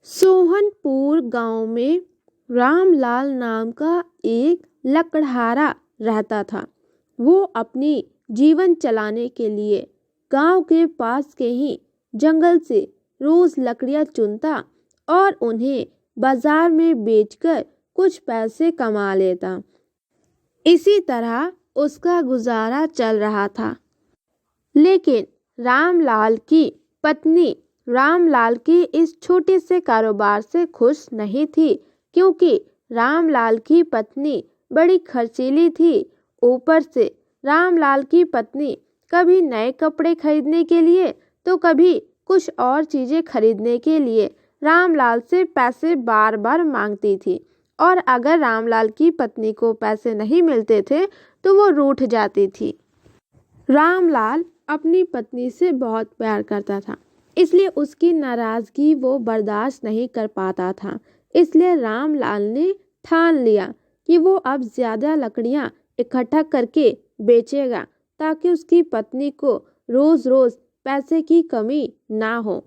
सोहनपुर गांव में रामलाल नाम का एक लकड़हारा रहता था। वो अपनी जीवन चलाने के लिए गांव के पास के ही जंगल से रोज लकड़ियां चुनता और उन्हें बाजार में बेचकर कुछ पैसे कमा लेता। इसी तरह उसका गुजारा चल रहा था। लेकिन रामलाल की पत्नी रामलाल के इस छोटे से कारोबार से खुश नहीं थी, क्योंकि रामलाल की पत्नी बड़ी खर्चीली थी। ऊपर से रामलाल की पत्नी कभी नए कपड़े खरीदने के लिए तो कभी कुछ और चीज़ें खरीदने के लिए रामलाल से पैसे बार बार मांगती थी, और अगर रामलाल की पत्नी को पैसे नहीं मिलते थे तो वो रूठ जाती थी। रामलाल अपनी पत्नी से बहुत प्यार करता था, इसलिए उसकी नाराज़गी वो बर्दाश्त नहीं कर पाता था। इसलिए रामलाल ने ठान लिया कि वो अब ज़्यादा लकड़ियाँ इकट्ठा करके बेचेगा, ताकि उसकी पत्नी को रोज़ रोज़ पैसे की कमी ना हो।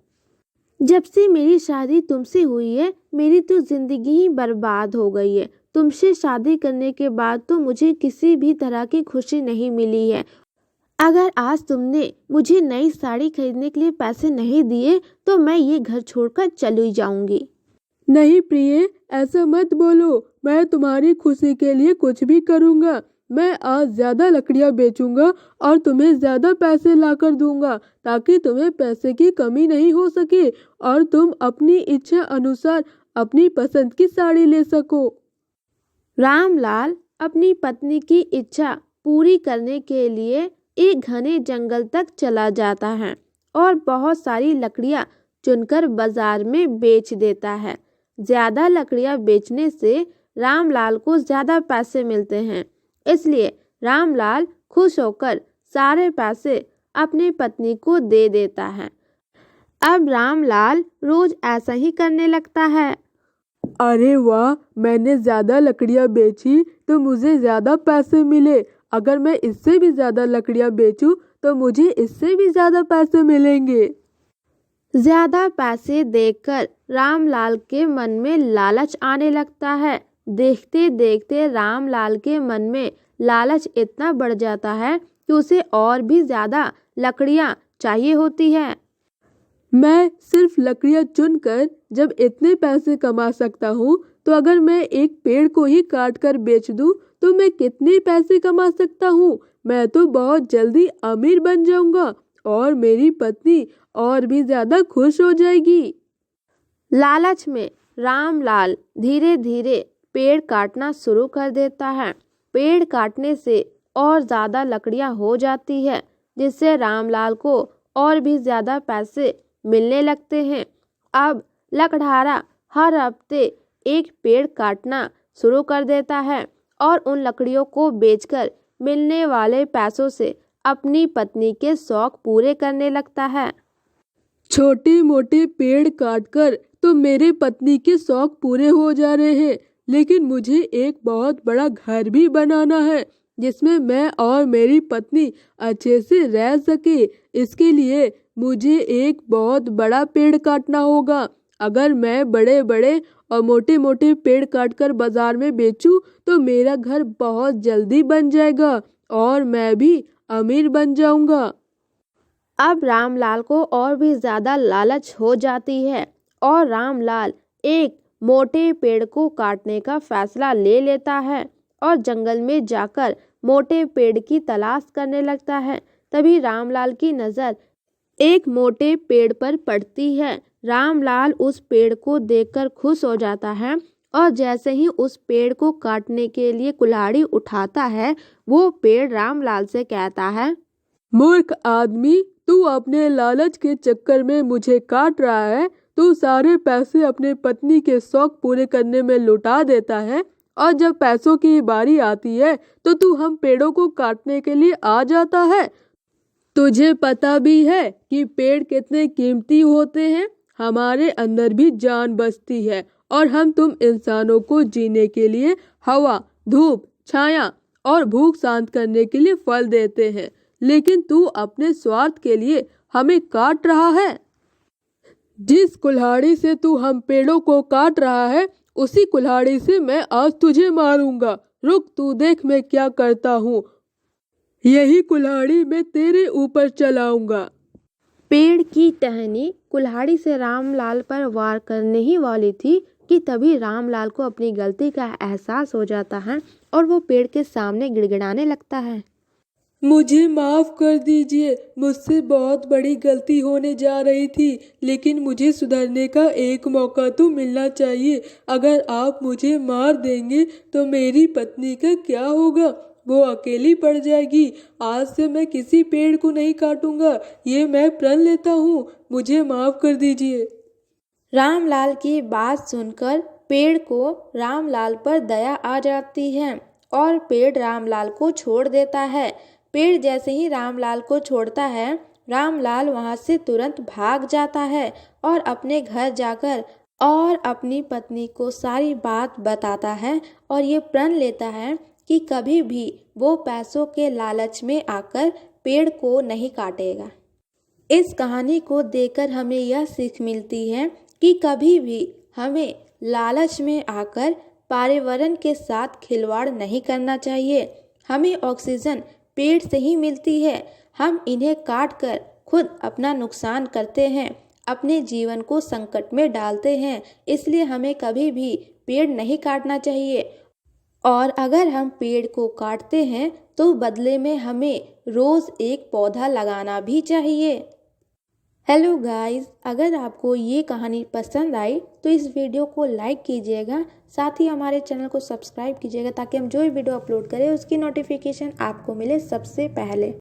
जब से मेरी शादी तुमसे हुई है, मेरी तो ज़िंदगी ही बर्बाद हो गई है। तुमसे शादी करने के बाद तो मुझे किसी भी तरह की खुशी नहीं मिली है। अगर आज तुमने मुझे नई साड़ी खरीदने के लिए पैसे नहीं दिए तो मैं ये घर छोड़कर चली जाऊंगी। नहीं प्रिय, ऐसा मत बोलो। मैं तुम्हारी खुशी के लिए कुछ भी करूँगा। मैं आज ज़्यादा लकड़ियाँ बेचूंगा और तुम्हें ज़्यादा पैसे लाकर दूंगा, ताकि तुम्हें पैसे की कमी नहीं हो सके और तुम अपनी इच्छा अनुसार अपनी पसंद की साड़ी ले सको। रामलाल अपनी पत्नी की इच्छा पूरी करने के लिए एक घने जंगल तक चला जाता है और बहुत सारी लकड़ियाँ चुनकर बाजार में बेच देता है। ज़्यादा लकड़ियाँ बेचने से रामलाल को ज़्यादा पैसे मिलते हैं, इसलिए रामलाल खुश होकर सारे पैसे अपनी पत्नी को दे देता है। अब रामलाल रोज ऐसा ही करने लगता है। अरे वाह, मैंने ज़्यादा लकड़ियाँ बेची तो मुझे ज़्यादा पैसे मिले। अगर मैं इससे भी ज़्यादा लकड़ियाँ बेचूं तो मुझे इससे भी ज़्यादा पैसे मिलेंगे। ज़्यादा पैसे देखकर रामलाल के मन में लालच आने लगता है। देखते देखते रामलाल के मन में लालच इतना बढ़ जाता है कि उसे और भी ज़्यादा लकड़ियाँ चाहिए होती है। मैं सिर्फ लकड़ियाँ चुनकर जब इतने पैसे कमा सकता हूँ, तो अगर मैं एक पेड़ को ही काट कर बेच दूँ तो मैं कितने पैसे कमा सकता हूँ। मैं तो बहुत जल्दी अमीर बन जाऊँगा और मेरी पत्नी और भी ज़्यादा खुश हो जाएगी। लालच में रामलाल धीरे धीरे पेड़ काटना शुरू कर देता है। पेड़ काटने से और ज़्यादा लकड़ियाँ हो जाती है, जिससे रामलाल को और भी ज़्यादा पैसे मिलने लगते हैं। अब लकड़हारा हर हफ्ते एक पेड़ काटना शुरू कर देता है और उन लकड़ियों को बेचकर मिलने वाले पैसों से अपनी पत्नी के शौक पूरे करने लगता है। छोटे मोटे पेड़ काटकर तो मेरे पत्नी के शौक पूरे हो जा रहे हैं, लेकिन मुझे एक बहुत बड़ा घर भी बनाना है जिसमें मैं और मेरी पत्नी अच्छे से रह सके। इसके लिए मुझे एक बहुत बड़ा पेड़ काटना होगा। अगर मैं बड़े बड़े और मोटे मोटे पेड़ काटकर बाजार में बेचूं तो मेरा घर बहुत जल्दी बन जाएगा और मैं भी अमीर बन जाऊंगा। अब रामलाल को और भी ज़्यादा लालच हो जाती है और रामलाल एक मोटे पेड़ को काटने का फैसला ले लेता है और जंगल में जाकर मोटे पेड़ की तलाश करने लगता है। तभी रामलाल की नज़र एक मोटे पेड़ पर पड़ती है। रामलाल उस पेड़ को देखकर खुश हो जाता है और जैसे ही उस पेड़ को काटने के लिए कुल्हाड़ी उठाता है, वो पेड़ रामलाल से कहता है, मूर्ख आदमी, तू अपने लालच के चक्कर में मुझे काट रहा है। तू सारे पैसे अपने पत्नी के शौक पूरे करने में लुटा देता है और जब पैसों की बारी आती है तो तू हम पेड़ों को काटने के लिए आ जाता है। तुझे पता भी है कि पेड़ कितने कीमती होते हैं। हमारे अंदर भी जान बसती है और हम तुम इंसानों को जीने के लिए हवा, धूप, छाया और भूख शांत करने के लिए फल देते हैं, लेकिन तू अपने स्वार्थ के लिए हमें काट रहा है। जिस कुल्हाड़ी से तू हम पेड़ों को काट रहा है, उसी कुल्हाड़ी से मैं आज तुझे मारूंगा। रुक, तू देख मैं क्या करता हूँ। यही कुल्हाड़ी मैं तेरे ऊपर चलाऊंगा। पेड़ की टहनी कुल्हाड़ी से रामलाल पर वार करने ही वाली थी कि तभी रामलाल को अपनी गलती का एहसास हो जाता है और वो पेड़ के सामने गिड़गिड़ाने लगता है। मुझे माफ कर दीजिए, मुझसे बहुत बड़ी गलती होने जा रही थी, लेकिन मुझे सुधरने का एक मौका तो मिलना चाहिए। अगर आप मुझे मार देंगे तो मेरी पत्नी का क्या होगा? वो अकेली पड़ जाएगी। आज से मैं किसी पेड़ को नहीं काटूंगा, ये मैं प्रण लेता हूँ। मुझे माफ कर दीजिए। रामलाल की बात सुनकर पेड़ को रामलाल पर दया आ जाती है और पेड़ रामलाल को छोड़ देता है। पेड़ जैसे ही रामलाल को छोड़ता है, रामलाल वहां से तुरंत भाग जाता है और अपने घर जाकर और अपनी पत्नी को सारी बात बताता है और ये प्रण लेता है कि कभी भी वो पैसों के लालच में आकर पेड़ को नहीं काटेगा। इस कहानी को देखकर हमें यह सीख मिलती है कि कभी भी हमें लालच में आकर पर्यावरण के साथ खिलवाड़ नहीं करना चाहिए। हमें ऑक्सीजन पेड़ से ही मिलती है, हम इन्हें काट कर खुद अपना नुकसान करते हैं, अपने जीवन को संकट में डालते हैं। इसलिए हमें कभी भी पेड़ नहीं काटना चाहिए और अगर हम पेड़ को काटते हैं तो बदले में हमें रोज़ एक पौधा लगाना भी चाहिए। हेलो गाइस, अगर आपको ये कहानी पसंद आई तो इस वीडियो को लाइक कीजिएगा, साथ ही हमारे चैनल को सब्सक्राइब कीजिएगा ताकि हम जो भी वीडियो अपलोड करें उसकी नोटिफिकेशन आपको मिले सबसे पहले।